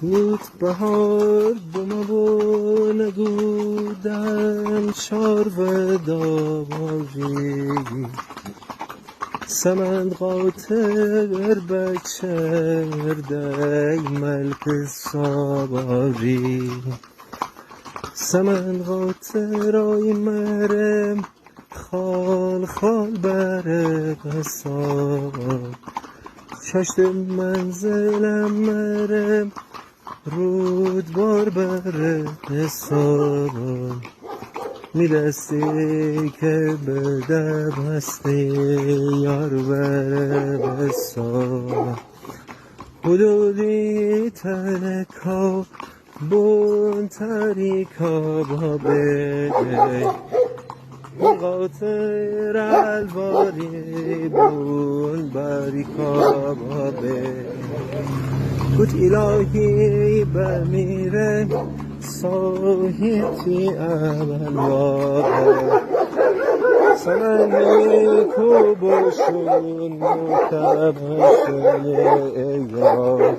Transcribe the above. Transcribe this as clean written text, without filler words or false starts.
بود بهار بومو نگودن شار و داوری سمند قاطر بچر دی ملک ساباری سمند قاطر آی مرم خال خال بره بسار ششت منزلم مرم رودبار بره حسابم میرسی که به دبسته یار بره بسابم حدودی تنکا بون تریکا با بده قاطر الواری بون باریکا با بده گوت الهی بمیره صاحبی اول واقع سمنی کو باشون متبشن ایار